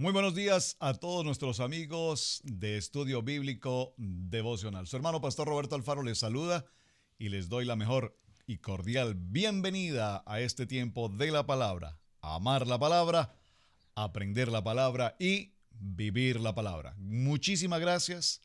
Muy buenos días a todos nuestros amigos de Estudio Bíblico Devocional. Su hermano Pastor Roberto Alfaro les saluda y les doy la mejor y cordial bienvenida a este tiempo de la palabra. Amar la palabra, aprender la palabra y vivir la palabra. Muchísimas gracias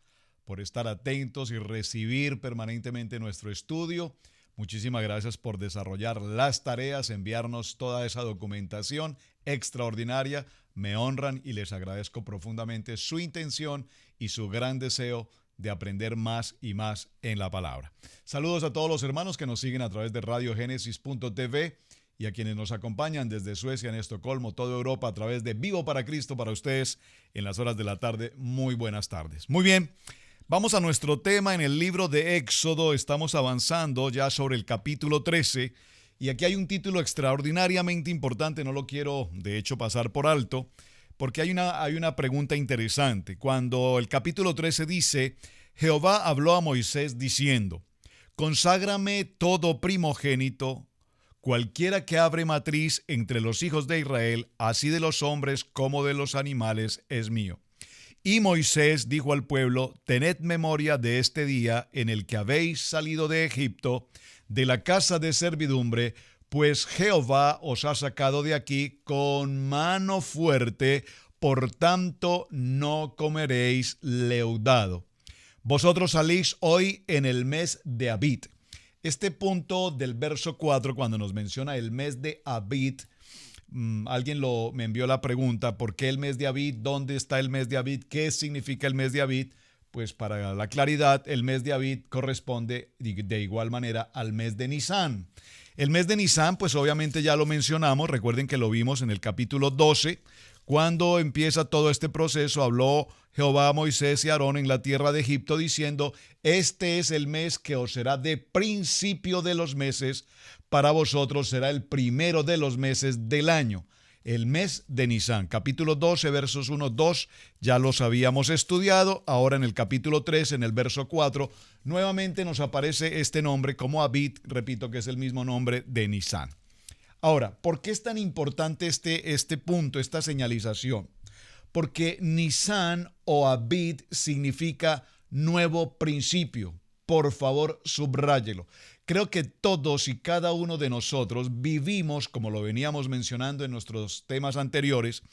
por estar atentos y recibir permanentemente nuestro estudio. Muchísimas gracias por desarrollar las tareas, enviarnos toda esa documentación extraordinaria. Me honran y les agradezco profundamente su intención y su gran deseo de aprender más y más en la palabra. Saludos a todos los hermanos que nos siguen a través de radiogenesis.tv y a quienes nos acompañan desde Suecia, en Estocolmo, toda Europa, a través de Vivo para Cristo para ustedes en las horas de la tarde. Muy buenas tardes. Muy bien, vamos a nuestro tema en el libro de Éxodo. Estamos avanzando ya sobre el capítulo 13. Y aquí hay un título extraordinariamente importante, no lo quiero de hecho pasar por alto, porque hay una pregunta interesante. Cuando el capítulo 13 dice, Jehová habló a Moisés diciendo, conságrame todo primogénito, cualquiera que abre matriz entre los hijos de Israel, así de los hombres como de los animales, es mío. Y Moisés dijo al pueblo, tened memoria de este día en el que habéis salido de Egipto, de la casa de servidumbre, pues Jehová os ha sacado de aquí con mano fuerte, por tanto no comeréis leudado. Vosotros salís hoy en el mes de Abib. Este punto del verso 4, cuando nos menciona el mes de Abib, alguien me envió la pregunta, ¿por qué el mes de Abib? ¿Dónde está el mes de Abib? ¿Qué significa el mes de Abib? Pues para la claridad, el mes de Abib corresponde de igual manera al mes de Nisán. El mes de Nisán, pues obviamente ya lo mencionamos, recuerden que lo vimos en el capítulo 12, cuando empieza todo este proceso, habló Jehová a Moisés y a Aarón en la tierra de Egipto diciendo, este es el mes que os será de principio de los meses, para vosotros será el primero de los meses del año. El mes de Nisán, capítulo 12, versos 1, 2, ya los habíamos estudiado. Ahora en el capítulo 3, en el verso 4, nuevamente nos aparece este nombre como Abib, repito que es el mismo nombre de Nisán. Ahora, ¿por qué es tan importante este punto, esta señalización? Porque Nisán o Abib significa nuevo principio. Por favor, subráyelo. Creo que todos y cada uno de nosotros vivimos, como lo veníamos mencionando en nuestros temas anteriores,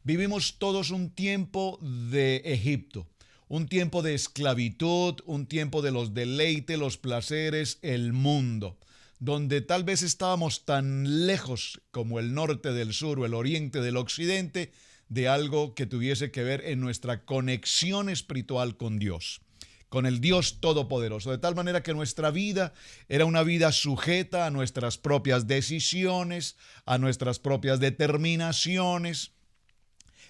vivimos todos un tiempo de Egipto, un tiempo de esclavitud, un tiempo de los deleites, los placeres, el mundo, donde tal vez estábamos tan lejos como el norte del sur o el oriente del occidente de algo que tuviese que ver en nuestra conexión espiritual con Dios, con el Dios Todopoderoso, de tal manera que nuestra vida era una vida sujeta a nuestras propias decisiones, a nuestras propias determinaciones.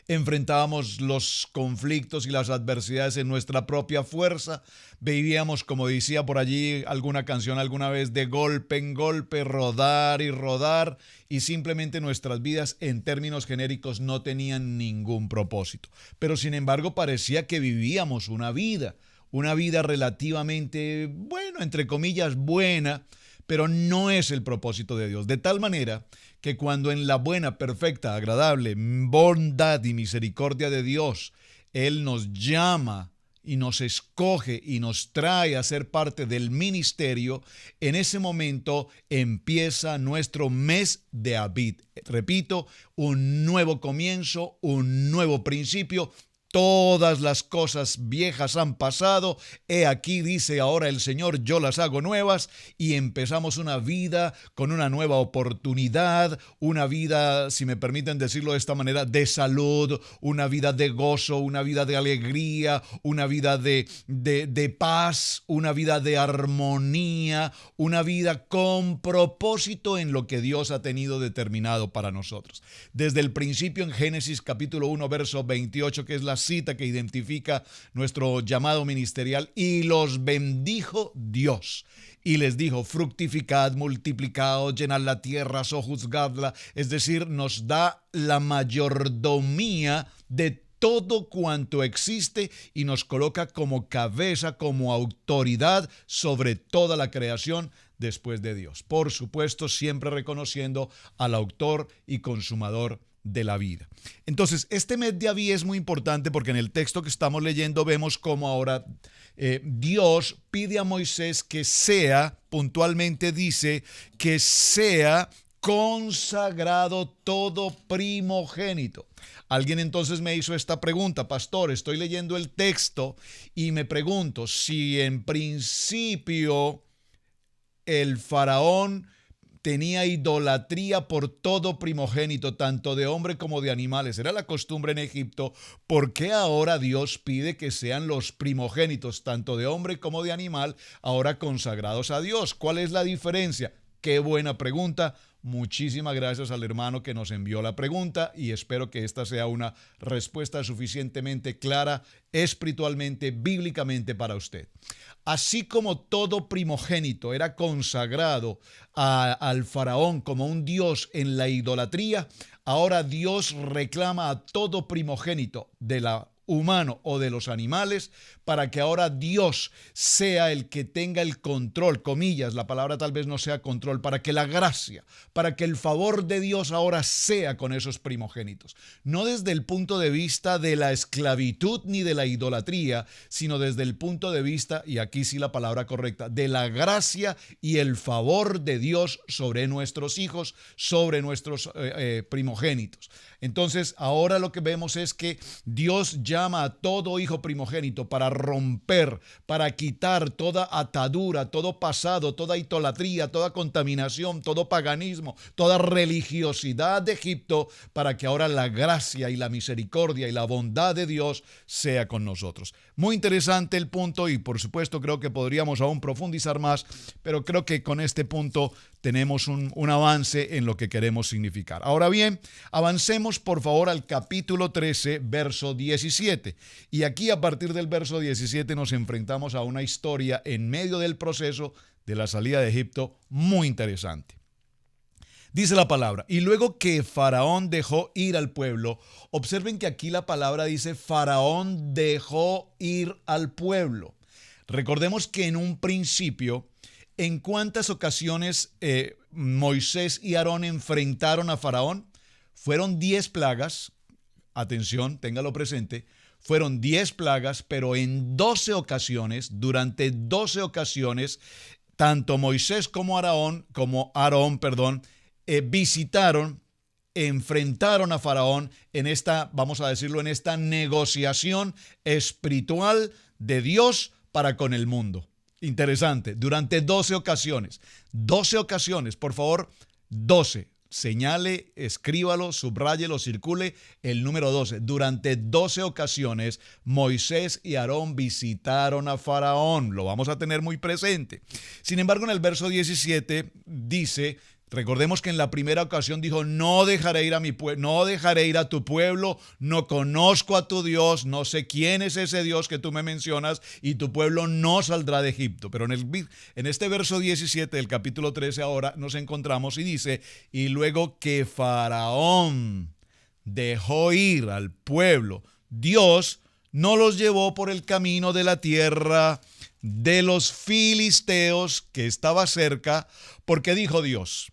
Enfrentábamos los conflictos y las adversidades en nuestra propia fuerza. Vivíamos, como decía por allí alguna canción alguna vez, de golpe en golpe, rodar y rodar, y simplemente nuestras vidas en términos genéricos no tenían ningún propósito. Pero sin embargo parecía que vivíamos una vida relativamente, bueno, entre comillas, buena, pero no es el propósito de Dios. De tal manera que cuando en la buena, perfecta, agradable bondad y misericordia de Dios, Él nos llama y nos escoge y nos trae a ser parte del ministerio, en ese momento empieza nuestro mes de Abib. Repito, un nuevo comienzo, un nuevo principio. Todas las cosas viejas han pasado, he aquí, dice ahora el Señor, yo las hago nuevas, y empezamos una vida con una nueva oportunidad, una vida, si me permiten decirlo de esta manera, de salud, una vida de gozo, una vida de alegría, una vida de paz, una vida de armonía, una vida con propósito en lo que Dios ha tenido determinado para nosotros. Desde el principio en Génesis capítulo 1, verso 28, que es la cita que identifica nuestro llamado ministerial, y los bendijo Dios. Y les dijo, fructificad, multiplicaos, llenad la tierra, sojuzgadla. Es decir, nos da la mayordomía de todo cuanto existe y nos coloca como cabeza, como autoridad sobre toda la creación después de Dios. Por supuesto, siempre reconociendo al autor y consumador de la vida. Entonces, este mes de Abí es muy importante porque en el texto que estamos leyendo vemos cómo ahora Dios pide a Moisés que sea, puntualmente dice, que sea consagrado todo primogénito. Alguien entonces me hizo esta pregunta: pastor, estoy leyendo el texto y me pregunto si en principio el faraón tenía idolatría por todo primogénito, tanto de hombre como de animales. Era la costumbre en Egipto. ¿Por qué ahora Dios pide que sean los primogénitos, tanto de hombre como de animal, ahora consagrados a Dios? ¿Cuál es la diferencia? Qué buena pregunta. Muchísimas gracias al hermano que nos envió la pregunta y espero que esta sea una respuesta suficientemente clara espiritualmente, bíblicamente para usted. Así como todo primogénito era consagrado al faraón como un dios en la idolatría, ahora Dios reclama a todo primogénito de la humano o de los animales para que ahora Dios sea el que tenga el control, comillas, la palabra tal vez no sea control, para que la gracia, para que el favor de Dios ahora sea con esos primogénitos. No desde el punto de vista de la esclavitud ni de la idolatría, sino desde el punto de vista, y aquí sí la palabra correcta, de la gracia y el favor de Dios sobre nuestros hijos, sobre nuestros primogénitos. Entonces, ahora lo que vemos es que Dios llama a todo hijo primogénito para romper, para quitar toda atadura, todo pasado, toda idolatría, toda contaminación, todo paganismo, toda religiosidad de Egipto, para que ahora la gracia y la misericordia y la bondad de Dios sea con nosotros. Muy interesante el punto y por supuesto creo que podríamos aún profundizar más, pero creo que con este punto tenemos un avance en lo que queremos significar. Ahora bien, avancemos por favor al capítulo 13, verso 17. Y aquí a partir del verso 17 nos enfrentamos a una historia en medio del proceso de la salida de Egipto muy interesante. Dice la palabra: y luego que Faraón dejó ir al pueblo, observen que aquí la palabra dice Faraón dejó ir al pueblo. Recordemos que en un principio, ¿en cuántas ocasiones Moisés y Aarón enfrentaron a Faraón? Fueron 10 plagas, atención, téngalo presente, fueron 10 plagas, pero en 12 ocasiones, durante 12 ocasiones, tanto Moisés como Aarón, visitaron, enfrentaron a Faraón en esta, vamos a decirlo, en esta negociación espiritual de Dios para con el mundo. Interesante, durante 12 ocasiones. 12 ocasiones, por favor, 12. Señale, escríbalo, subráyelo, circule el número 12. Durante 12 ocasiones, Moisés y Aarón visitaron a Faraón. Lo vamos a tener muy presente. Sin embargo, en el verso 17 dice... Recordemos que en la primera ocasión dijo: no dejaré ir a mi pueblo, no dejaré ir a tu pueblo, no conozco a tu Dios, no sé quién es ese Dios que tú me mencionas y tu pueblo no saldrá de Egipto. Pero en este verso 17 del capítulo 13 ahora nos encontramos y dice: y luego que Faraón dejó ir al pueblo, Dios no los llevó por el camino de la tierra de los filisteos que estaba cerca, porque dijo Dios: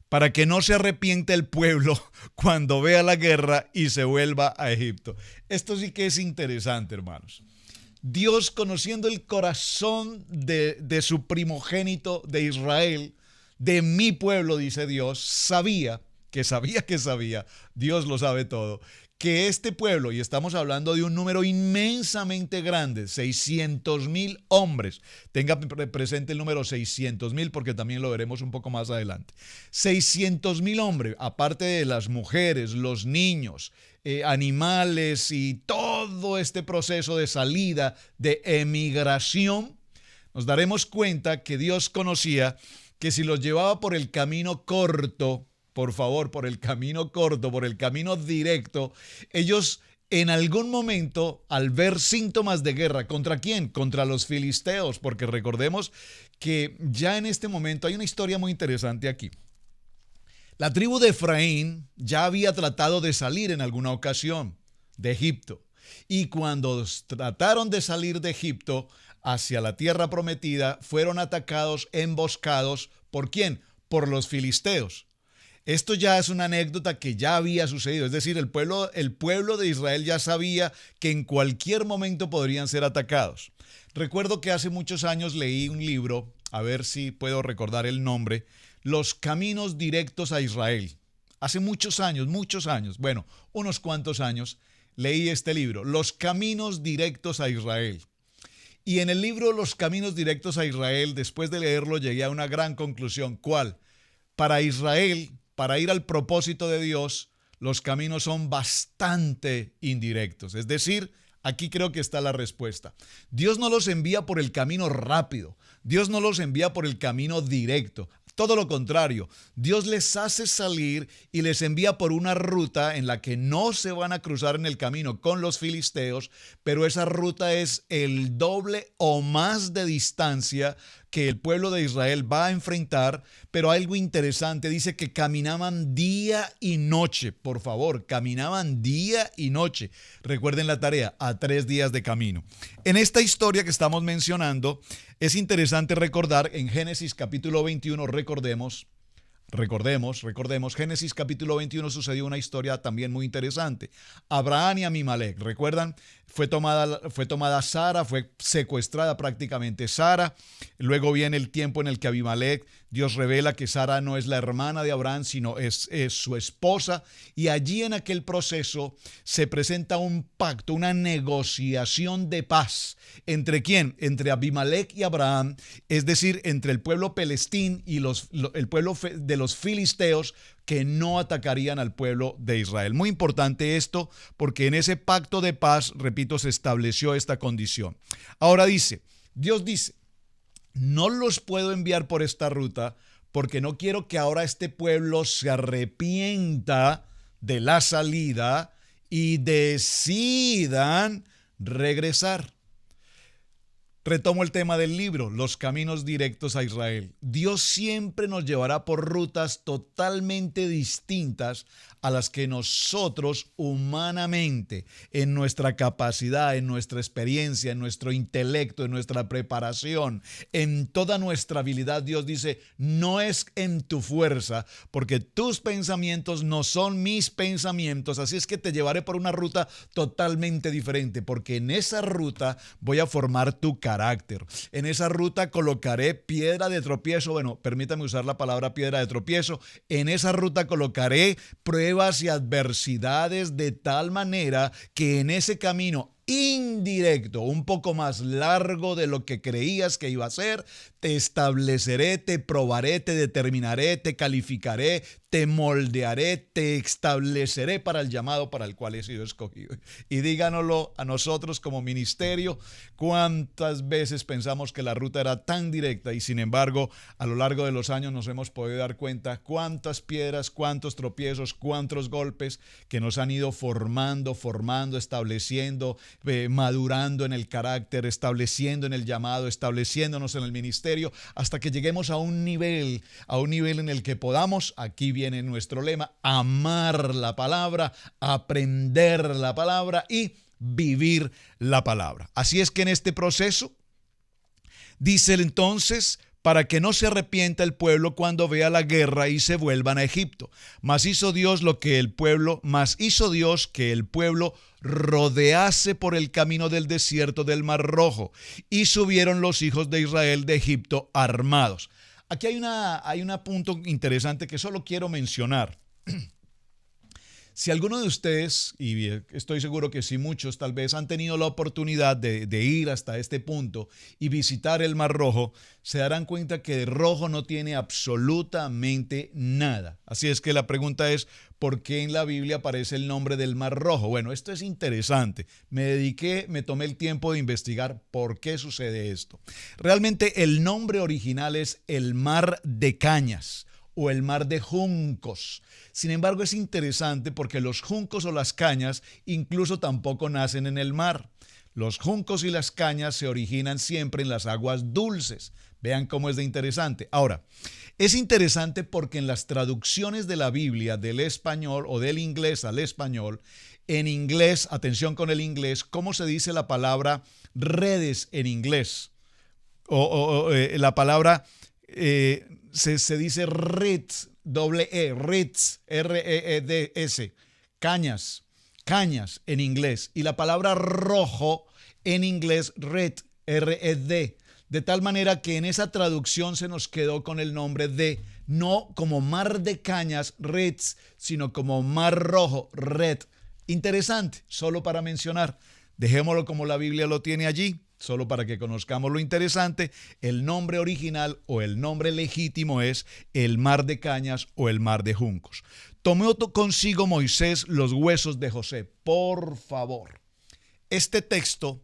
para que no se arrepiente el pueblo cuando vea la guerra y se vuelva a Egipto. Esto sí que es interesante, hermanos. Dios, conociendo el corazón de su primogénito de Israel, de mi pueblo, dice Dios, sabía, Dios lo sabe todo, que este pueblo, y estamos hablando de un número inmensamente grande, 600,000 hombres, tenga presente el número 600,000 porque también lo veremos un poco más adelante, 600,000 hombres, aparte de las mujeres, los niños, animales y todo este proceso de salida, de emigración, nos daremos cuenta que Dios conocía que si los llevaba por el camino corto, por favor, por el camino corto, por el camino directo, ellos en algún momento, al ver síntomas de guerra, ¿contra quién? Contra los filisteos, porque recordemos que ya en este momento hay una historia muy interesante aquí. La tribu de Efraín ya había tratado de salir en alguna ocasión de Egipto, y cuando trataron de salir de Egipto hacia la tierra prometida, fueron atacados, emboscados, ¿por quién? Por los filisteos. Esto ya es una anécdota que ya había sucedido, es decir, el pueblo de Israel ya sabía que en cualquier momento podrían ser atacados. Recuerdo que hace muchos años leí un libro, a ver si puedo recordar el nombre, Los caminos directos a Israel. Hace muchos años, bueno, unos cuantos años, leí este libro, Los caminos directos a Israel. Y en el libro Los caminos directos a Israel, después de leerlo, llegué a una gran conclusión. ¿Cuál? Para Israel, para ir al propósito de Dios, los caminos son bastante indirectos. Es decir, aquí creo que está la respuesta. Dios no los envía por el camino rápido. Dios no los envía por el camino directo. Todo lo contrario, Dios les hace salir y les envía por una ruta en la que no se van a cruzar en el camino con los filisteos, pero esa ruta es el doble o más de distancia que el pueblo de Israel va a enfrentar. Pero algo interesante, dice que caminaban día y noche. Por favor, caminaban día y noche. Recuerden la tarea, a 3 días de camino. En esta historia que estamos mencionando, es interesante recordar en Génesis capítulo 21, recordemos, Génesis capítulo 21 sucedió una historia también muy interesante. Abraham y Abimelech, ¿recuerdan? Fue tomada Sara, fue secuestrada prácticamente Sara. Luego viene el tiempo en el que Abimelech, Dios revela que Sara no es la hermana de Abraham, sino es su esposa. Y allí en aquel proceso se presenta un pacto, una negociación de paz. ¿Entre quién? Entre Abimelech y Abraham, es decir, entre el pueblo pelestín y el pueblo de los filisteos, que no atacarían al pueblo de Israel. Muy importante esto, porque en ese pacto de paz, repito, se estableció esta condición. Ahora Dios dice, no los puedo enviar por esta ruta porque no quiero que ahora este pueblo se arrepienta de la salida y decidan regresar. Retomo el tema del libro, los caminos directos a Israel. Dios siempre nos llevará por rutas totalmente distintas a las que nosotros humanamente, en nuestra capacidad, en nuestra experiencia, en nuestro intelecto, en nuestra preparación, en toda nuestra habilidad, Dios dice, no es en tu fuerza, porque tus pensamientos no son mis pensamientos, así es que te llevaré por una ruta totalmente diferente, porque en esa ruta voy a formar tu carácter. En esa ruta colocaré piedra de tropiezo, bueno, permítame usar la palabra piedra de tropiezo, en esa ruta colocaré pruebas y adversidades de tal manera que en ese camino indirecto, un poco más largo de lo que creías que iba a ser, te estableceré, te probaré, te determinaré, te calificaré, te moldearé, te estableceré para el llamado para el cual he sido escogido. Y díganoslo a nosotros como ministerio, cuántas veces pensamos que la ruta era tan directa y sin embargo a lo largo de los años nos hemos podido dar cuenta cuántas piedras, cuántos tropiezos, cuántos golpes que nos han ido formando, estableciendo, madurando en el carácter, estableciendo en el llamado, estableciéndonos en el ministerio, hasta que lleguemos a un nivel en el que podamos, aquí viene nuestro lema, amar la palabra, aprender la palabra y vivir la palabra. Así es que en este proceso, dice él entonces, para que no se arrepienta el pueblo cuando vea la guerra y se vuelvan a Egipto. Mas hizo Dios que el pueblo rodease por el camino del desierto del Mar Rojo, y subieron los hijos de Israel de Egipto armados. Aquí hay un punto interesante que solo quiero mencionar. Si alguno de ustedes, y estoy seguro que sí muchos tal vez, han tenido la oportunidad de ir hasta este punto y visitar el Mar Rojo, se darán cuenta que de rojo no tiene absolutamente nada. Así es que la pregunta es, ¿por qué en la Biblia aparece el nombre del Mar Rojo? Bueno, esto es interesante. Me tomé el tiempo de investigar por qué sucede esto. Realmente el nombre original es el Mar de Cañas o el Mar de Juncos. Sin embargo, es interesante porque los juncos o las cañas incluso tampoco nacen en el mar. Los juncos y las cañas se originan siempre en las aguas dulces. Vean cómo es de interesante. Ahora, es interesante porque en las traducciones de la Biblia del español o del inglés al español, en inglés, atención con el inglés, ¿cómo se dice la palabra redes en inglés? La palabra se dice Ritz, doble E, Ritz, R-E-E-D-S, cañas en inglés. Y la palabra rojo en inglés, red, R-E-D. De tal manera que en esa traducción se nos quedó con el nombre de, no como mar de cañas, Ritz, sino como mar rojo, red. Interesante, solo para mencionar. Dejémoslo como la Biblia lo tiene allí, solo para que conozcamos lo interesante. El nombre original o el nombre legítimo es el mar de cañas o el mar de juncos. Tomó consigo Moisés los huesos de José. Por favor, este texto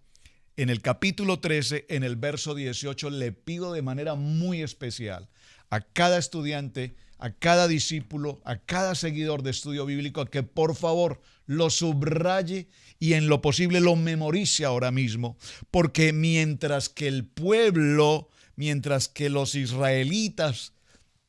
en el capítulo 13, en el verso 18, le pido de manera muy especial a cada estudiante, a cada discípulo, a cada seguidor de estudio bíblico, a que por favor lo subraye y en lo posible lo memorice ahora mismo, porque mientras que el pueblo, mientras que los israelitas,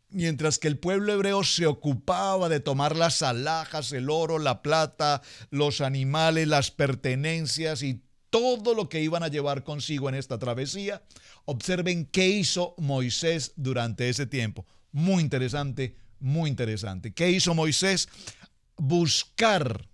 mientras que el pueblo hebreo se ocupaba de tomar las alhajas, el oro, la plata, los animales, las pertenencias y todo lo que iban a llevar consigo en esta travesía, observen qué hizo Moisés durante ese tiempo. Muy interesante, muy interesante. ¿Qué hizo Moisés? Buscar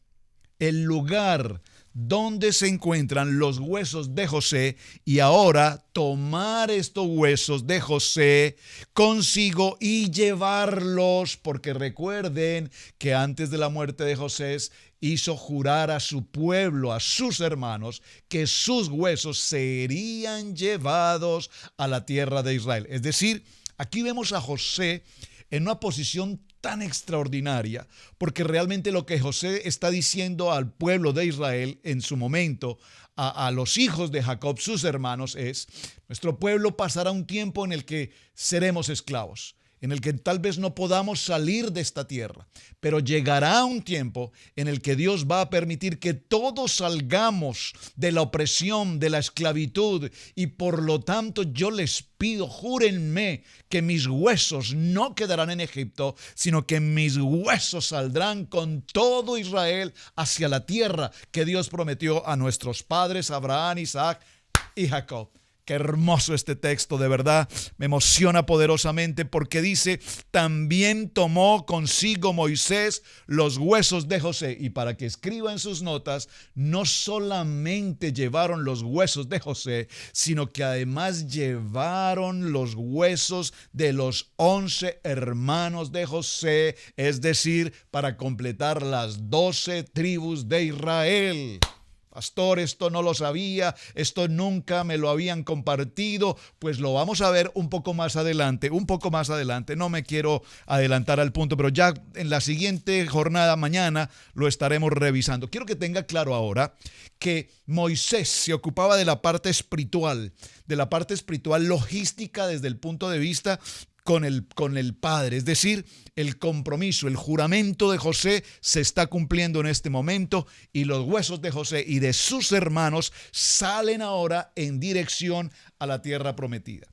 el lugar donde se encuentran los huesos de José y ahora tomar estos huesos de José consigo y llevarlos, porque recuerden que antes de la muerte de José hizo jurar a su pueblo, a sus hermanos, que sus huesos serían llevados a la tierra de Israel. Es decir, aquí vemos a José en una posición tan extraordinaria, porque realmente lo que José está diciendo al pueblo de Israel en su momento, a los hijos de Jacob, sus hermanos, es: nuestro pueblo pasará un tiempo en el que seremos esclavos, en el que tal vez no podamos salir de esta tierra, pero llegará un tiempo en el que Dios va a permitir que todos salgamos de la opresión, de la esclavitud, y por lo tanto yo les pido, júrenme que mis huesos no quedarán en Egipto, sino que mis huesos saldrán con todo Israel hacia la tierra que Dios prometió a nuestros padres, Abraham, Isaac y Jacob. Qué hermoso este texto, de verdad, me emociona poderosamente porque dice: también tomó consigo Moisés los huesos de José. Y para que escriba en sus notas, no solamente llevaron los huesos de José, sino que además llevaron los huesos de los 11 hermanos de José, es decir, para completar las 12 tribus de Israel. Pastor, esto no lo sabía, esto nunca me lo habían compartido. Pues lo vamos a ver un poco más adelante, no me quiero adelantar al punto, pero ya en la siguiente jornada, mañana, lo estaremos revisando. Quiero que tenga claro ahora que Moisés se ocupaba de la parte espiritual logística desde el punto de vista con el Padre, es decir, el compromiso, el juramento de José se está cumpliendo en este momento y los huesos de José y de sus hermanos salen ahora en dirección a la tierra prometida.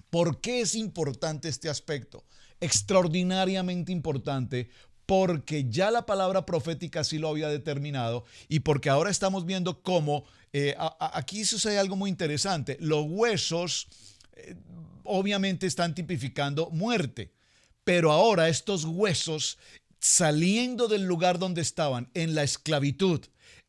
¿Por qué es importante este aspecto? Extraordinariamente importante, porque ya la palabra profética así lo había determinado y porque ahora estamos viendo cómo, aquí sucede algo muy interesante. Los huesos obviamente están tipificando muerte, pero ahora estos huesos, saliendo del lugar donde estaban, en la esclavitud,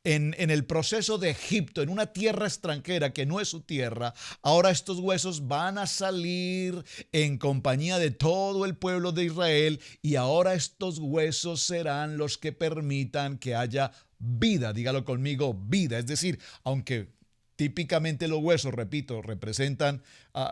en el proceso de Egipto, en una tierra extranjera que no es su tierra, ahora estos huesos van a salir en compañía de todo el pueblo de Israel y ahora estos huesos serán los que permitan que haya vida. Dígalo conmigo, vida. Es decir, aunque típicamente los huesos, repito, representan,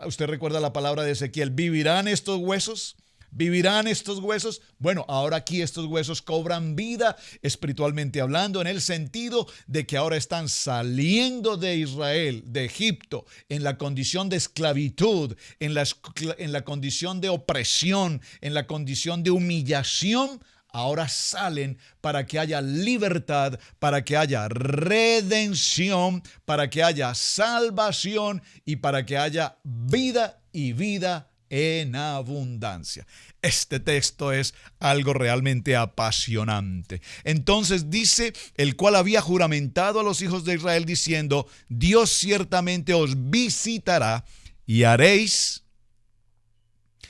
usted recuerda la palabra de Ezequiel: ¿vivirán estos huesos? ¿Vivirán estos huesos? Bueno, ahora aquí estos huesos cobran vida espiritualmente hablando, en el sentido de que ahora están saliendo de Israel, de Egipto, en la condición de esclavitud, en la condición de opresión, en la condición de humillación. Ahora salen para que haya libertad, para que haya redención, para que haya salvación y para que haya vida y vida en abundancia. Este texto es algo realmente apasionante. Entonces dice: el cual había juramentado a los hijos de Israel diciendo: Dios ciertamente os visitará y haréis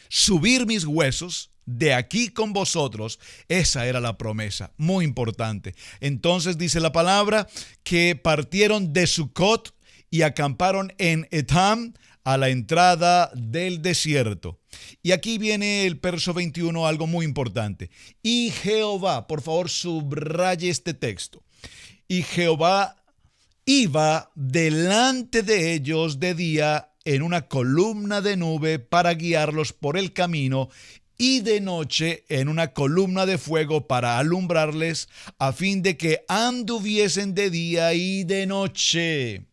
subir mis huesos de aquí con vosotros. Esa era la promesa, muy importante. Entonces dice la palabra que partieron de Sucot y acamparon en Etam, a la entrada del desierto. Y aquí viene el verso 21, algo muy importante. Y Jehová, por favor subraye este texto. Y Jehová iba delante de ellos de día en una columna de nube para guiarlos por el camino, y de noche en una columna de fuego para alumbrarles, a fin de que anduviesen de día y de noche.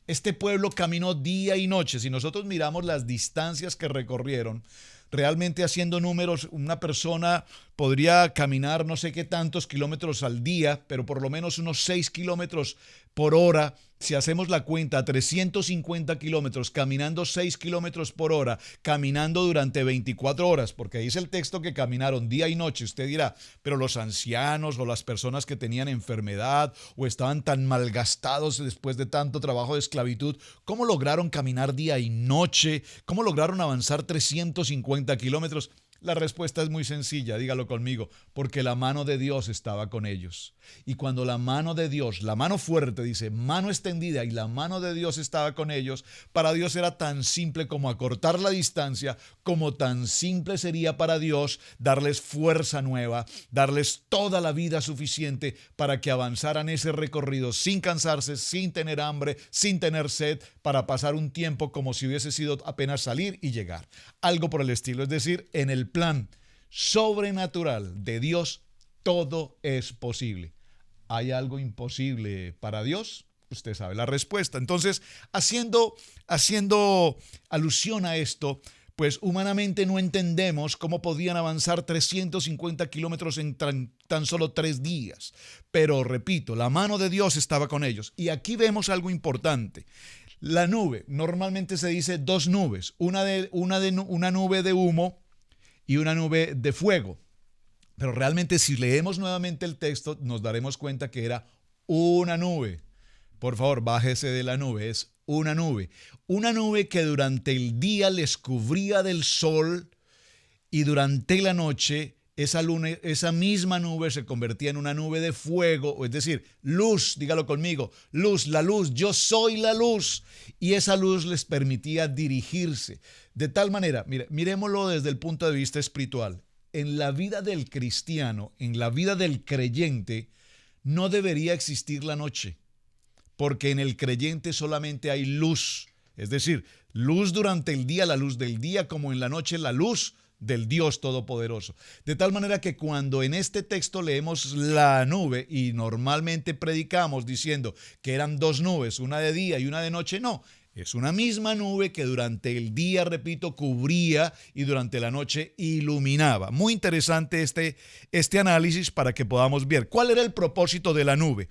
Este pueblo caminó día y noche. Si nosotros miramos las distancias que recorrieron, realmente haciendo números, una persona podría caminar no sé qué tantos kilómetros al día, pero por lo menos unos 6 kilómetros por hora. Si hacemos la cuenta, 350 kilómetros, caminando 6 kilómetros por hora, caminando durante 24 horas, porque dice el texto que caminaron día y noche. Usted dirá, pero los ancianos o las personas que tenían enfermedad o estaban tan malgastados después de tanto trabajo de esclavitud, ¿cómo lograron caminar día y noche? ¿Cómo lograron avanzar 350 kilómetros? La respuesta es muy sencilla, dígalo conmigo, porque la mano de Dios estaba con ellos. Y cuando la mano de Dios, la mano fuerte, dice, mano extendida, y la mano de Dios estaba con ellos, para Dios era tan simple como acortar la distancia, como tan simple sería para Dios darles fuerza nueva, darles toda la vida suficiente para que avanzaran ese recorrido sin cansarse, sin tener hambre, sin tener sed, para pasar un tiempo como si hubiese sido apenas salir y llegar. Algo por el estilo, es decir, en el plan sobrenatural de Dios, todo es posible. ¿Hay algo imposible para Dios? Usted sabe la respuesta. Entonces, haciendo alusión a esto, pues humanamente no entendemos cómo podían avanzar 350 kilómetros en tan solo 3 días. Pero repito, la mano de Dios estaba con ellos. Y aquí vemos algo importante. La nube, normalmente se dice 2 nubes, una nube de humo y una nube de fuego. Pero realmente si leemos nuevamente el texto nos daremos cuenta que era una nube. Por favor, bájese de la nube, es una nube. Una nube que durante el día les cubría del sol y durante la noche esa misma nube se convertía en una nube de fuego, es decir, luz, dígalo conmigo, luz, la luz, yo soy la luz. Y esa luz les permitía dirigirse. De tal manera, miremoslo desde el punto de vista espiritual. En la vida del cristiano, en la vida del creyente, no debería existir la noche, porque en el creyente solamente hay luz, es decir, luz durante el día, la luz del día, como en la noche la luz del Dios Todopoderoso. De tal manera que cuando en este texto leemos la nube y normalmente predicamos diciendo que eran 2 nubes, una de día y una de noche, no. Es una misma nube que durante el día, repito, cubría y durante la noche iluminaba. Muy interesante este análisis para que podamos ver cuál era el propósito de la nube.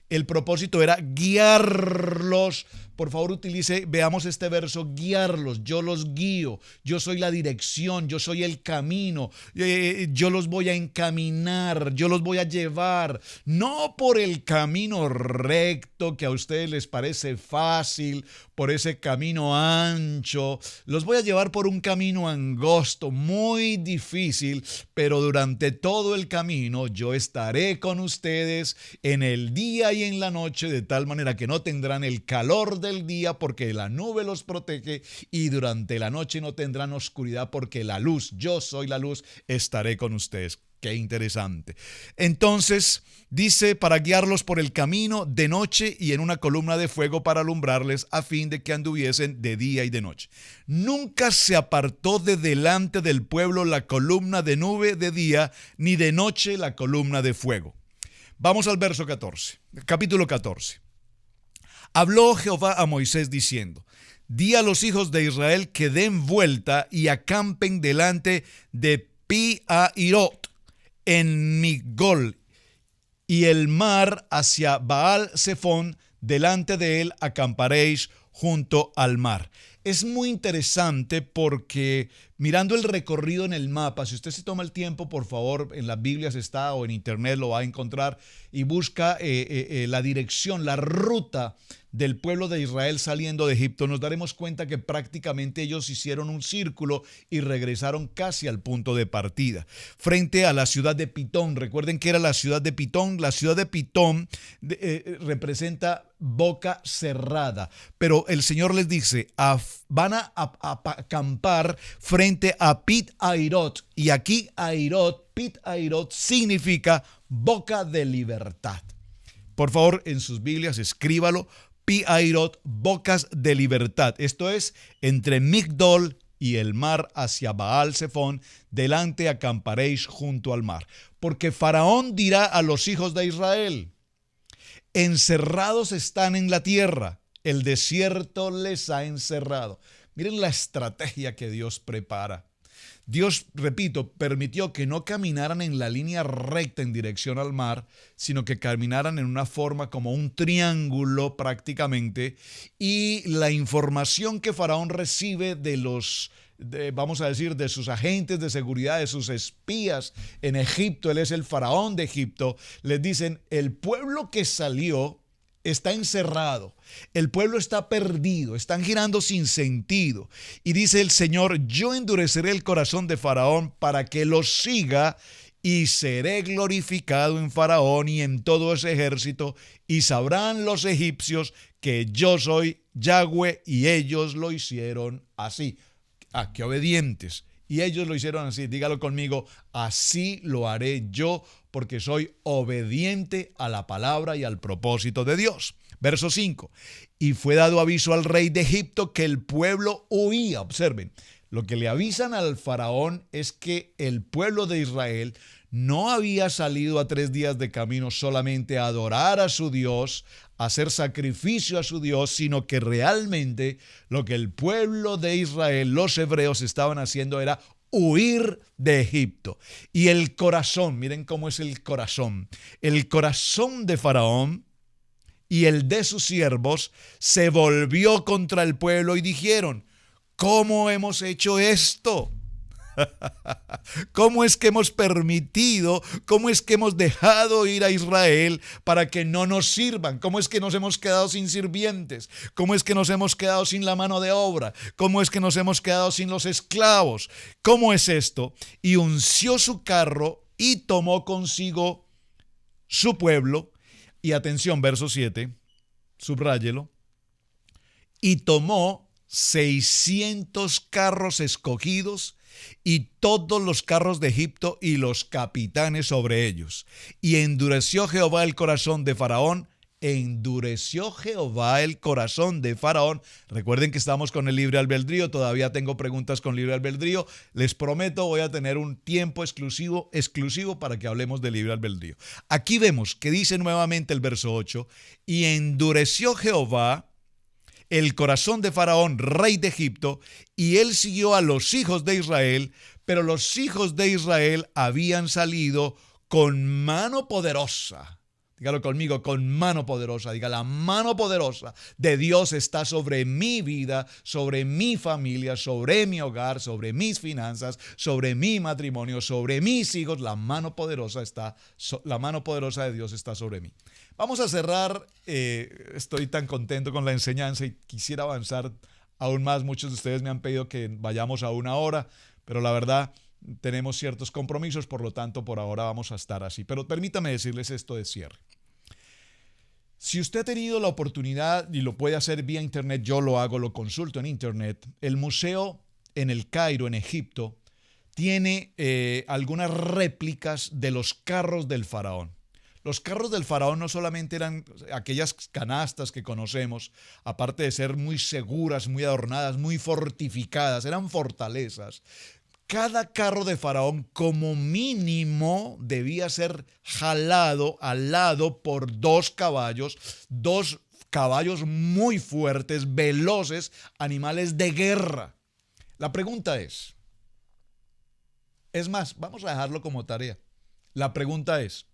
El propósito era guiarlos. Por favor, veamos este verso, guiarlos. Yo los guío, yo soy la dirección, yo soy el camino, yo los voy a encaminar, yo los voy a llevar, no por el camino recto que a ustedes les parece fácil, por ese camino ancho, los voy a llevar por un camino angosto, muy difícil, pero durante todo el camino yo estaré con ustedes en el día y en la noche, de tal manera que no tendrán el calor del día porque la nube los protege, y durante la noche no tendrán oscuridad porque la luz, yo soy la luz, estaré con ustedes. Qué interesante. Entonces dice, para guiarlos por el camino de noche y en una columna de fuego para alumbrarles, a fin de que anduviesen de día y de noche. Nunca se apartó de delante del pueblo la columna de nube de día, ni de noche la columna de fuego. Vamos al verso 14, capítulo 14. Habló Jehová a Moisés diciendo: di a los hijos de Israel que den vuelta y acampen delante de Pi-hahirot en Migdol, y el mar hacia Baal Zephón, delante de él acamparéis junto al mar. Es muy interesante porque mirando el recorrido en el mapa, si usted se toma el tiempo, por favor, en las Biblias está o en internet lo va a encontrar y busca la dirección, la ruta del pueblo de Israel saliendo de Egipto, nos daremos cuenta que prácticamente ellos hicieron un círculo y regresaron casi al punto de partida, frente a la ciudad de Pitón. Recuerden que era la ciudad de Pitón. La ciudad de Pitón representa boca cerrada, pero el Señor les dice, van a acampar frente a Pit Hairot, y aquí Pit Hairot significa boca de libertad. Por favor, en sus Biblias escríbalo, Pi Hairot, bocas de libertad. Esto es entre Migdol y el mar hacia Baal Zephón, delante acamparéis junto al mar. Porque Faraón dirá a los hijos de Israel, encerrados están en la tierra, el desierto les ha encerrado. Miren la estrategia que Dios prepara. Dios, repito, permitió que no caminaran en la línea recta en dirección al mar, sino que caminaran en una forma como un triángulo prácticamente, y la información que Faraón recibe vamos a decir, de sus agentes de seguridad, de sus espías en Egipto, él es el faraón de Egipto, les dicen, el pueblo que salió está encerrado, el pueblo está perdido, están girando sin sentido. Y dice el Señor, yo endureceré el corazón de Faraón para que lo siga, y seré glorificado en Faraón y en todo ese ejército, y sabrán los egipcios que yo soy Yahweh, y ellos lo hicieron así. Qué obedientes. Y ellos lo hicieron así. Dígalo conmigo, así lo haré yo, porque soy obediente a la palabra y al propósito de Dios. Verso 5. Y fue dado aviso al rey de Egipto que el pueblo huía. Observen, lo que le avisan al faraón es que el pueblo de Israel no había salido a 3 días de camino solamente a adorar a su Dios, a hacer sacrificio a su Dios, sino que realmente lo que el pueblo de Israel, los hebreos, estaban haciendo era huir de Egipto. Y el corazón, miren cómo es el corazón de Faraón y el de sus siervos se volvió contra el pueblo y dijeron, ¿cómo hemos hecho esto? ¿Cómo es que hemos permitido, cómo es que hemos dejado ir a Israel para que no nos sirvan? ¿Cómo es que nos hemos quedado sin sirvientes? ¿Cómo es que nos hemos quedado sin la mano de obra? ¿Cómo es que nos hemos quedado sin los esclavos? ¿Cómo es esto? Y unció su carro y tomó consigo su pueblo. Y atención, verso 7, subráyelo. Y tomó 600 carros escogidos y todos los carros de Egipto y los capitanes sobre ellos. Y endureció Jehová el corazón de Faraón. Endureció Jehová el corazón de Faraón. Recuerden que estamos con el libre albedrío. Todavía tengo preguntas con libre albedrío. Les prometo, voy a tener un tiempo exclusivo para que hablemos de libre albedrío. Aquí vemos que dice nuevamente el verso 8. Y endureció Jehová el corazón de Faraón, rey de Egipto, y él siguió a los hijos de Israel, pero los hijos de Israel habían salido con mano poderosa. Dígalo conmigo, con mano poderosa. Diga, la mano poderosa de Dios está sobre mi vida, sobre mi familia, sobre mi hogar, sobre mis finanzas, sobre mi matrimonio, sobre mis hijos. La mano poderosa de Dios está sobre mí. Vamos a cerrar. Estoy tan contento con la enseñanza y quisiera avanzar aún más. Muchos de ustedes me han pedido que vayamos a 1 hora, pero la verdad tenemos ciertos compromisos, por lo tanto por ahora vamos a estar así. Pero permítame decirles esto de cierre. Si usted ha tenido la oportunidad y lo puede hacer vía internet, yo lo hago, lo consulto en internet. El museo en el Cairo, en Egipto, tiene algunas réplicas de los carros del faraón. Los carros del faraón no solamente eran aquellas canastas que conocemos, aparte de ser muy seguras, muy adornadas, muy fortificadas, eran fortalezas. Cada carro de faraón como mínimo debía ser jalado al lado por 2 caballos muy fuertes, veloces, animales de guerra. La pregunta es más, vamos a dejarlo como tarea. La pregunta es,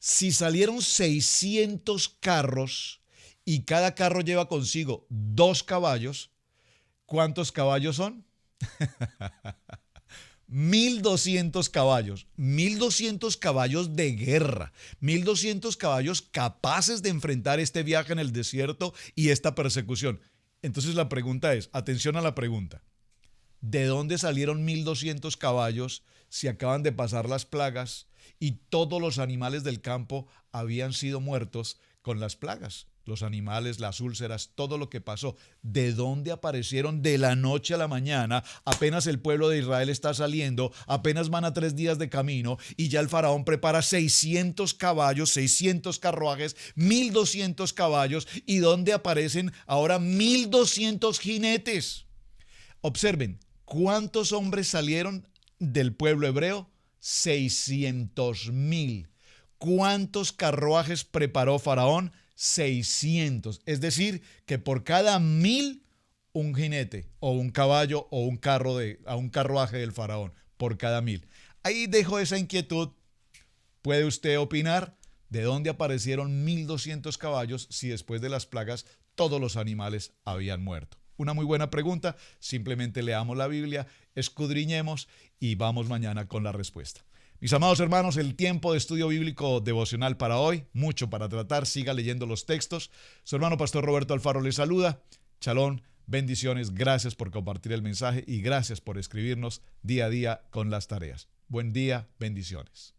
si salieron 600 carros y cada carro lleva consigo 2 caballos, ¿Cuántos caballos son? 1200 caballos, 1200 caballos de guerra, 1200 caballos capaces de enfrentar este viaje en el desierto y esta persecución. Entonces la pregunta es, atención a la pregunta, ¿de dónde salieron 1200 caballos si acaban de pasar las plagas y todos los animales del campo habían sido muertos con las plagas? Los animales, las úlceras, todo lo que pasó. ¿De dónde aparecieron de la noche a la mañana? Apenas el pueblo de Israel está saliendo, apenas van a 3 días de camino y ya el faraón prepara 600 caballos, 600 carruajes, 1200 caballos. ¿Y dónde aparecen ahora 1200 jinetes? Observen, ¿cuántos hombres salieron del pueblo hebreo? 600,000. ¿Cuántos carruajes preparó Faraón? 600. Es decir, que por cada 1000, un jinete o un caballo o un carruaje del Faraón, por cada 1000. Ahí dejo esa inquietud. ¿Puede usted opinar de dónde aparecieron 1200 caballos si después de las plagas todos los animales habían muerto? Una muy buena pregunta. Simplemente leamos la Biblia, escudriñemos y vamos mañana con la respuesta. Mis amados hermanos, el tiempo de estudio bíblico devocional para hoy, mucho para tratar, siga leyendo los textos. Su hermano Pastor Roberto Alfaro le saluda. Shalom, bendiciones, gracias por compartir el mensaje y gracias por escribirnos día a día con las tareas. Buen día, bendiciones.